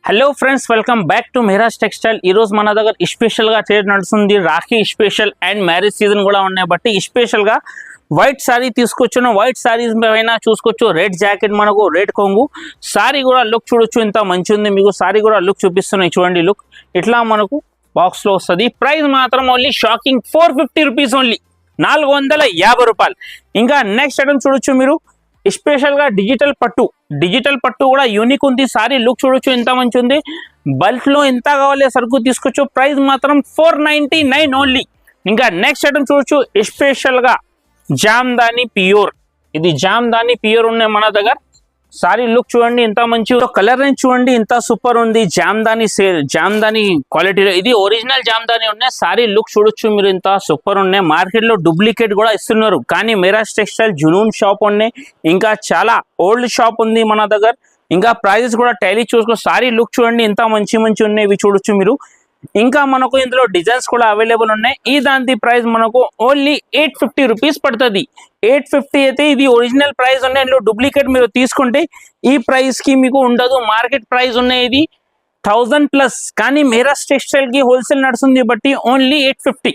Hello friends, welcome back to Mehraj textile. ఈరోజు మన దగ్గర స్పెషల్గా ట్రేడ్ నడుస్తుంది. Rakhi special and marriage season కూడా ఉన్నాయి. బట్టి స్పెషల్గా వైట్ సారీ తీసుకొచ్చాను. వైట్ సారీస్ పైన చూసుకోవచ్చు రెడ్ జాకెట్, మనకు రెడ్ కొంగు సారీ కూడా లుక్ చూడొచ్చు. ఇంత మంచి ఉంది. మీకు సారీ కూడా లుక్ చూపిస్తున్నాయి. చూడండి లుక్ ఇట్లా మనకు బాక్స్లో వస్తుంది. ప్రైస్ మాత్రం ఓన్లీ షాకింగ్ 450 రూపీస్, ఓన్లీ 450 రూపాయలు. ఇంకా నెక్స్ట్ ఐటమ్ చూడొచ్చు మీరు, స్పెషల్గా డిజిటల్ పట్టు కూడా యూనిక్ ఉంది. సారీ లుక్ చూడొచ్చు ఎంత మంచి ఉంది. బల్క్ లో ఎంత కావాలి సరుకు తీసుకోవచ్చు. ప్రైస్ మాత్రం 499 ఓన్లీ. ఇంకా నెక్స్ట్ ఐటమ్ చూడొచ్చు, స్పెషల్గా జామ్దాని ప్యూర్. ఇది జామ్దాని ప్యూర్ ఉన్నాయి మన దగ్గర. సారీ లుక్ చూడండి ఎంత మంచి, కలర్ రేంజ్ చూడండి ఎంత సూపర్ ఉంది. జామ్దాని క్వాలిటీలో ఇది ఒరిజినల్ జామ్దాని ఉన్నాయి. సారీ లుక్ చూడొచ్చు మీరు ఎంత సూపర్ ఉన్నాయి. మార్కెట్ లో డూప్లికేట్ కూడా ఇస్తున్నారు, కానీ మెహరాజ్ టెక్స్టైల్ జునూన్ షాప్ ఉన్నాయి. ఇంకా చాలా ఓల్డ్ షాప్ ఉంది మన దగ్గర. ఇంకా ప్రైజెస్ కూడా టైలీ చూసుకో. సారీ లుక్ చూడండి ఎంత మంచి ఉన్నాయి. ఇవి చూడొచ్చు మీరు. ఇంకా మనకు ఇందులో డిజైన్స్ కూడా అవైలబుల్ ఉన్నాయి. ఈ దాని ప్రైస్ మనకు ఓన్లీ 850 రూపీస్ పడుతుంది. 850 అయితే ఇది ఒరిజినల్ ప్రైస్ ఉన్నాయి. ఇందులో డూప్లికేట్ మీరు తీసుకుంటే ఈ ప్రైస్ కి మీకు ఉండదు. మార్కెట్ ప్రైస్ ఉన్నాయి ఇది 1000+, కానీ మెహరాజ్ టెక్స్టైల్ కి హోల్సేల్ నడుస్తుంది బట్టి ఓన్లీ 850.